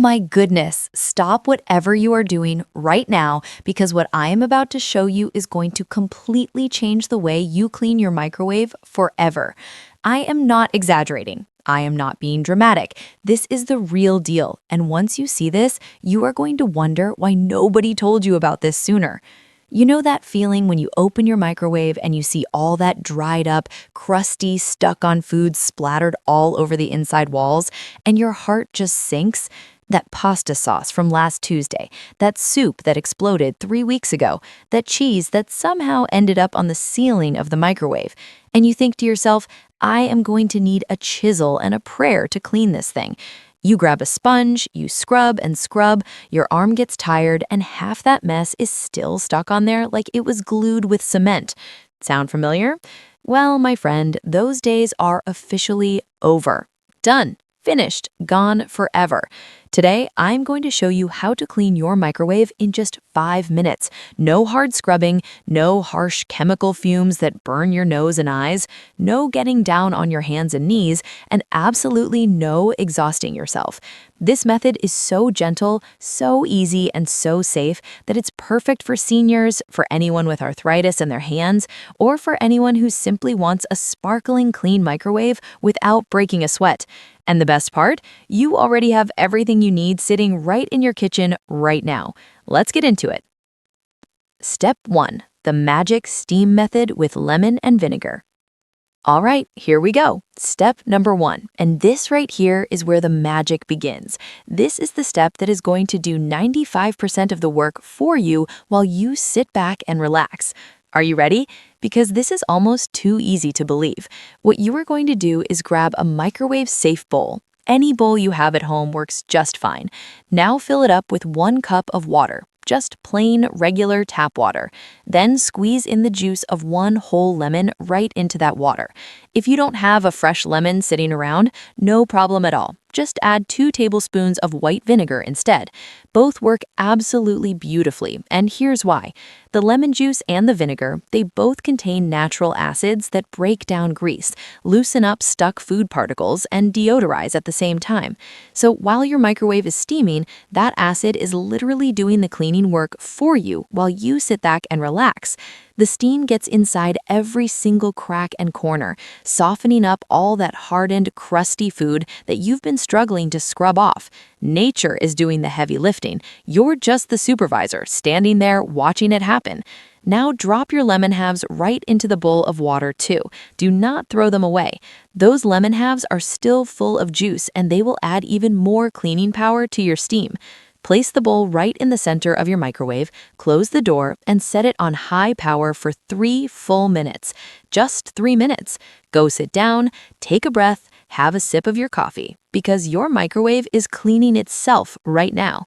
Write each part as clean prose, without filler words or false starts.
my goodness, stop whatever you are doing right now because what I am about to show you is going to completely change the way you clean your microwave forever. I am not exaggerating. I am not being dramatic. This is the real deal. And once you see this, you are going to wonder why nobody told you about this sooner. You know that feeling when you open your microwave and you see all that dried up, crusty, stuck-on food splattered all over the inside walls, and your heart just sinks? That pasta sauce from last Tuesday, that soup that exploded 3 weeks ago, that cheese that somehow ended up on the ceiling of the microwave. And you think to yourself, I am going to need a chisel and a prayer to clean this thing. You grab a sponge, you scrub and scrub, your arm gets tired, and half that mess is still stuck on there like it was glued with cement. Sound familiar? Well, my friend, those days are officially over. Done. Finished. Gone forever. Today, I'm going to show you how to clean your microwave in just 5 minutes. No hard scrubbing, no harsh chemical fumes that burn your nose and eyes, no getting down on your hands and knees, and absolutely no exhausting yourself. This method is so gentle, so easy, and so safe that it's perfect for seniors, for anyone with arthritis in their hands, or for anyone who simply wants a sparkling clean microwave without breaking a sweat. And the best part? You already have everything you need sitting right in your kitchen right now. Let's get into it. Step 1. The magic steam method with lemon and vinegar. All right, here we go. Step number 1. And this right here is where the magic begins. This is the step that is going to do 95% of the work for you while you sit back and relax. Are you ready? Because this is almost too easy to believe. What you are going to do is grab a microwave-safe bowl. Any bowl you have at home works just fine. Now fill it up with 1 cup of water, just plain, regular tap water. Then squeeze in the juice of 1 whole lemon right into that water. If you don't have a fresh lemon sitting around, no problem at all. Just add 2 tablespoons of white vinegar instead. Both work absolutely beautifully, and here's why. The lemon juice and the vinegar, they both contain natural acids that break down grease, loosen up stuck food particles, and deodorize at the same time. So while your microwave is steaming, that acid is literally doing the cleaning work for you while you sit back and relax. The steam gets inside every single crack and corner, softening up all that hardened, crusty food that you've been struggling to scrub off. Nature is doing the heavy lifting. You're just the supervisor, standing there watching it happen. Now drop your lemon halves right into the bowl of water too. Do not throw them away. Those lemon halves are still full of juice and they will add even more cleaning power to your steam. Place the bowl right in the center of your microwave, close the door, and set it on high power for 3 full minutes. Just 3 minutes. Go sit down, take a breath, have a sip of your coffee, because your microwave is cleaning itself right now.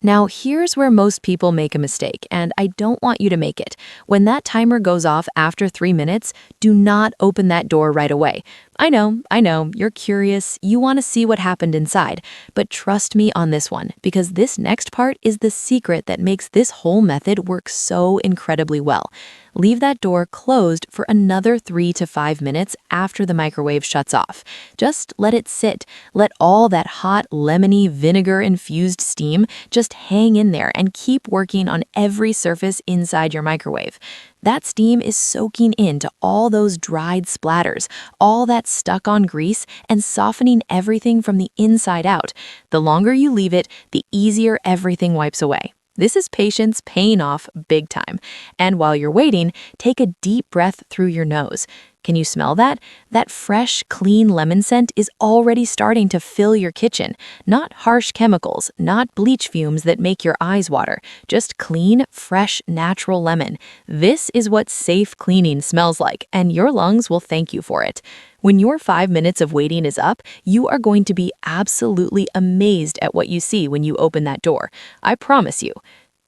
Now, here's where most people make a mistake, and I don't want you to make it. When that timer goes off after 3 minutes, do not open that door right away. I know, you're curious, you want to see what happened inside, but trust me on this one, because this next part is the secret that makes this whole method work so incredibly well. Leave that door closed for another 3 to 5 minutes after the microwave shuts off. Just let it sit. Let all that hot, lemony, vinegar-infused steam just hang in there and keep working on every surface inside your microwave. That steam is soaking into all those dried splatters, all that stuck-on grease, and softening everything from the inside out. The longer you leave it, the easier everything wipes away. This is patience paying off big time. And while you're waiting, take a deep breath through your nose. Can you smell that? That fresh, clean lemon scent is already starting to fill your kitchen. Not harsh chemicals, not bleach fumes that make your eyes water. Just clean, fresh, natural lemon. This is what safe cleaning smells like, and your lungs will thank you for it. When your 5 minutes of waiting is up, you are going to be absolutely amazed at what you see when you open that door. I promise you.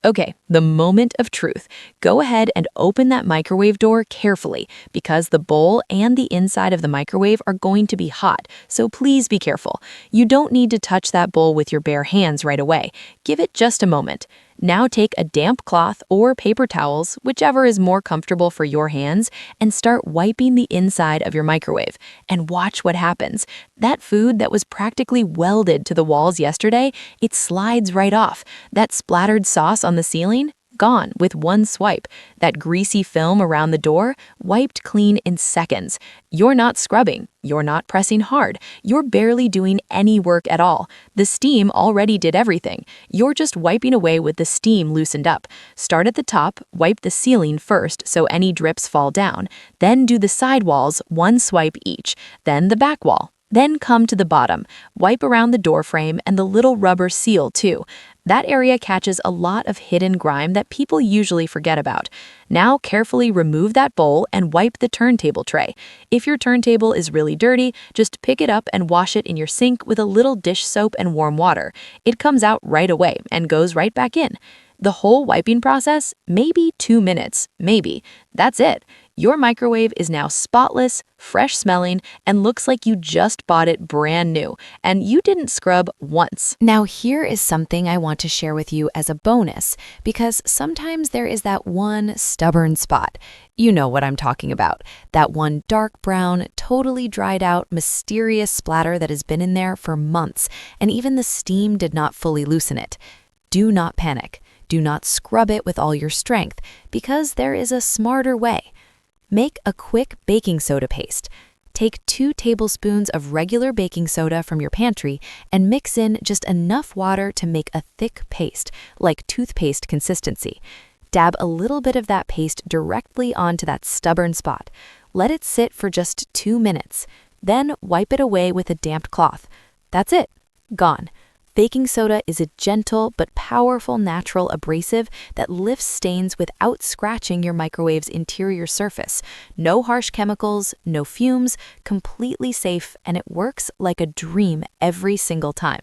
Okay, the moment of truth. Go ahead and open that microwave door carefully because the bowl and the inside of the microwave are going to be hot, so please be careful. You don't need to touch that bowl with your bare hands right away. Give it just a moment. Now take a damp cloth or paper towels, whichever is more comfortable for your hands, and start wiping the inside of your microwave. And watch what happens. That food that was practically welded to the walls yesterday, it slides right off. That splattered sauce on the ceiling, gone with one swipe. That greasy film around the door, wiped clean in seconds. You're not scrubbing. You're not pressing hard. You're barely doing any work at all. The steam already did everything. You're just wiping away with the steam loosened up. Start at the top, wipe the ceiling first so any drips fall down. Then do the side walls, one swipe each. Then the back wall. Then come to the bottom. Wipe around the door frame and the little rubber seal too. That area catches a lot of hidden grime that people usually forget about. Now carefully remove that bowl and wipe the turntable tray. If your turntable is really dirty, just pick it up and wash it in your sink with a little dish soap and warm water. It comes out right away and goes right back in. The whole wiping process, maybe 2 minutes, maybe. That's it. Your microwave is now spotless, fresh smelling, and looks like you just bought it brand new, and you didn't scrub once. Now here is something I want to share with you as a bonus, because sometimes there is that one stubborn spot. You know what I'm talking about. That one dark brown, totally dried out, mysterious splatter that has been in there for months, and even the steam did not fully loosen it. Do not panic. Do not scrub it with all your strength, because there is a smarter way. Make a quick baking soda paste. Take 2 tablespoons of regular baking soda from your pantry and mix in just enough water to make a thick paste, like toothpaste consistency. Dab a little bit of that paste directly onto that stubborn spot. Let it sit for just 2 minutes. Then wipe it away with a damp cloth. That's it. Gone. Baking soda is a gentle but powerful natural abrasive that lifts stains without scratching your microwave's interior surface. No harsh chemicals, no fumes, completely safe, and it works like a dream every single time.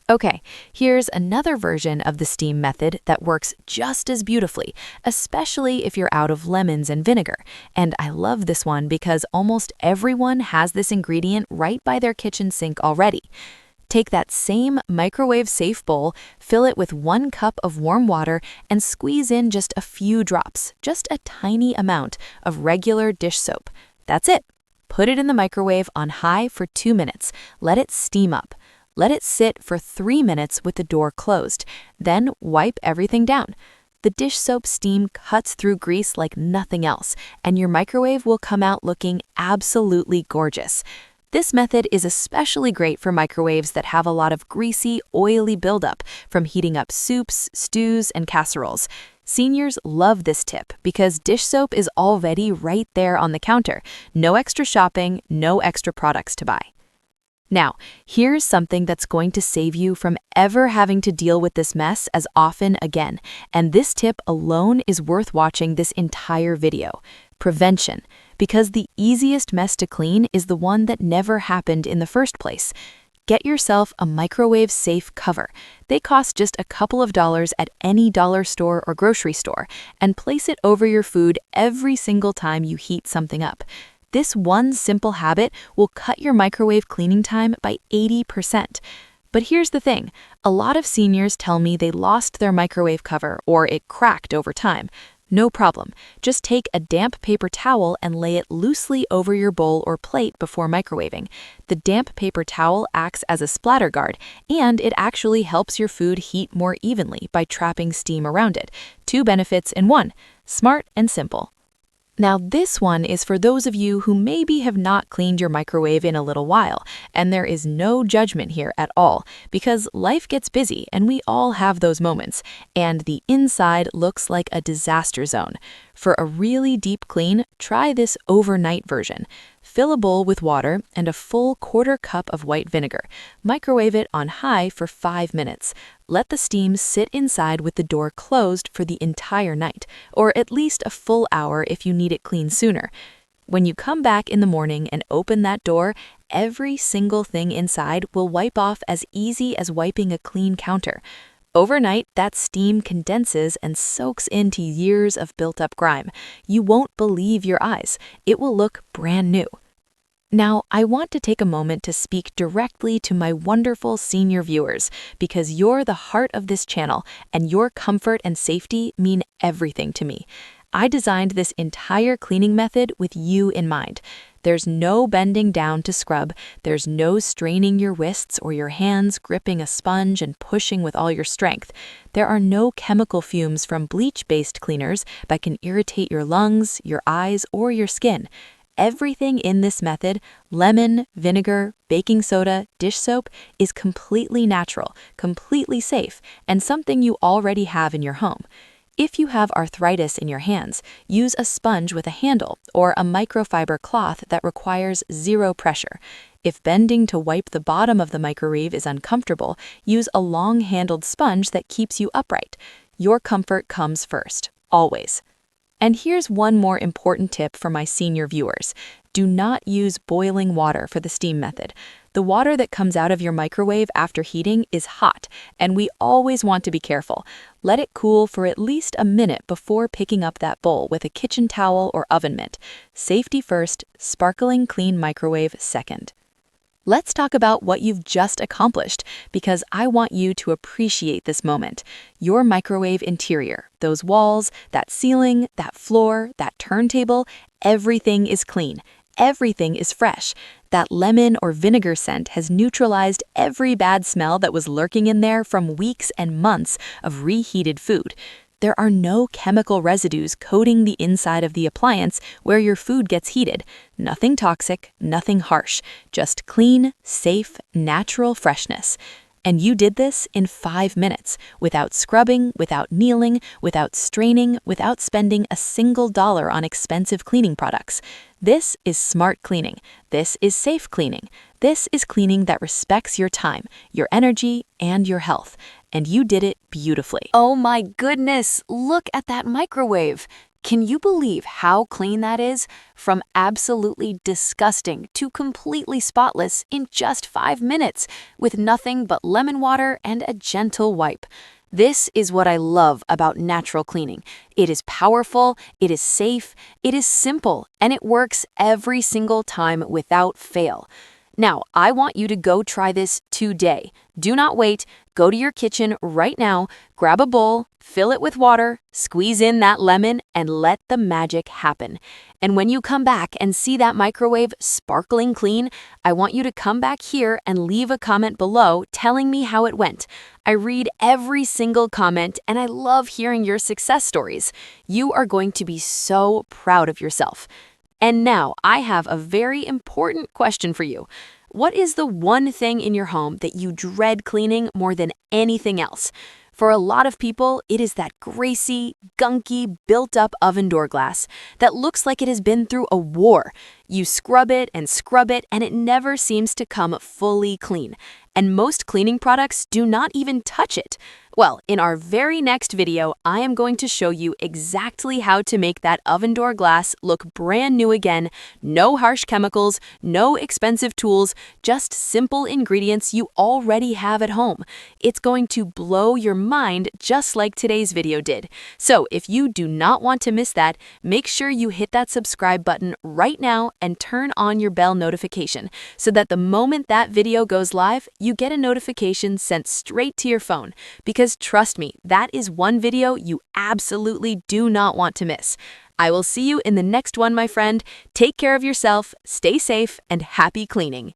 Okay, here's another version of the steam method that works just as beautifully, especially if you're out of lemons and vinegar. And I love this one because almost everyone has this ingredient right by their kitchen sink already. Take that same microwave-safe bowl, fill it with 1 cup of warm water, and squeeze in just a few drops, just a tiny amount of regular dish soap. That's it. Put it in the microwave on high for 2 minutes. Let it steam up. Let it sit for 3 minutes with the door closed. Then wipe everything down. The dish soap steam cuts through grease like nothing else, and your microwave will come out looking absolutely gorgeous. This method is especially great for microwaves that have a lot of greasy, oily buildup from heating up soups, stews, and casseroles. Seniors love this tip because dish soap is already right there on the counter. No extra shopping, no extra products to buy. Now, here's something that's going to save you from ever having to deal with this mess as often again. And this tip alone is worth watching this entire video. Prevention. Because the easiest mess to clean is the one that never happened in the first place. Get yourself a microwave-safe cover. They cost just a couple of dollars at any dollar store or grocery store, and place it over your food every single time you heat something up. This one simple habit will cut your microwave cleaning time by 80%. But here's the thing, a lot of seniors tell me they lost their microwave cover or it cracked over time. No problem. Just take a damp paper towel and lay it loosely over your bowl or plate before microwaving. The damp paper towel acts as a splatter guard, and it actually helps your food heat more evenly by trapping steam around it. 2 benefits in one. Smart and simple. Now this one is for those of you who maybe have not cleaned your microwave in a little while, and there is no judgment here at all, because life gets busy and we all have those moments, and the inside looks like a disaster zone. For a really deep clean, try this overnight version. Fill a bowl with water and a full 1/4 cup of white vinegar. Microwave it on high for 5 minutes. Let the steam sit inside with the door closed for the entire night, or at least a full hour if you need it clean sooner. When you come back in the morning and open that door, every single thing inside will wipe off as easy as wiping a clean counter. Overnight, that steam condenses and soaks into years of built-up grime. You won't believe your eyes. It will look brand new. Now, I want to take a moment to speak directly to my wonderful senior viewers because you're the heart of this channel and your comfort and safety mean everything to me. I designed this entire cleaning method with you in mind. There's no bending down to scrub, there's no straining your wrists or your hands gripping a sponge and pushing with all your strength. There are no chemical fumes from bleach-based cleaners that can irritate your lungs, your eyes, or your skin. Everything in this method, lemon, vinegar, baking soda, dish soap, is completely natural, completely safe, and something you already have in your home. If you have arthritis in your hands, use a sponge with a handle or a microfiber cloth that requires zero pressure. If bending to wipe the bottom of the microwave is uncomfortable, use a long-handled sponge that keeps you upright. Your comfort comes first, always. And here's one more important tip for my senior viewers. Do not use boiling water for the steam method. The water that comes out of your microwave after heating is hot, and we always want to be careful. Let it cool for at least a minute before picking up that bowl with a kitchen towel or oven mitt. Safety first, sparkling clean microwave second. Let's talk about what you've just accomplished, because I want you to appreciate this moment. Your microwave interior, those walls, that ceiling, that floor, that turntable, everything is clean. Everything is fresh. That lemon or vinegar scent has neutralized every bad smell that was lurking in there from weeks and months of reheated food. There are no chemical residues coating the inside of the appliance where your food gets heated. Nothing toxic, nothing harsh, just clean, safe, natural freshness. And you did this in 5 minutes, without scrubbing, without kneeling, without straining, without spending a single dollar on expensive cleaning products. This is smart cleaning. This is safe cleaning. This is cleaning that respects your time, your energy, and your health. And you did it beautifully. Oh my goodness, look at that microwave. Can you believe how clean that is? From absolutely disgusting to completely spotless in just 5 minutes, with nothing but lemon water and a gentle wipe. This is what I love about natural cleaning. It is powerful, it is safe, it is simple, and it works every single time without fail. Now, I want you to go try this today. Do not wait. Go to your kitchen right now, grab a bowl, fill it with water, squeeze in that lemon, and let the magic happen. And when you come back and see that microwave sparkling clean, I want you to come back here and leave a comment below telling me how it went. I read every single comment, and I love hearing your success stories. You are going to be so proud of yourself. And now I have a very important question for you. What is the one thing in your home that you dread cleaning more than anything else? For a lot of people, it is that greasy, gunky, built-up oven door glass that looks like it has been through a war. You scrub it, and it never seems to come fully clean. And most cleaning products do not even touch it. Well, in our very next video, I am going to show you exactly how to make that oven door glass look brand new again. No harsh chemicals, no expensive tools, just simple ingredients you already have at home. It's going to blow your mind just like today's video did. So if you do not want to miss that, make sure you hit that subscribe button right now and turn on your bell notification so that the moment that video goes live, you get a notification sent straight to your phone. Because trust me, that is one video you absolutely do not want to miss. I will see you in the next one, my friend. Take care of yourself, stay safe, and happy cleaning.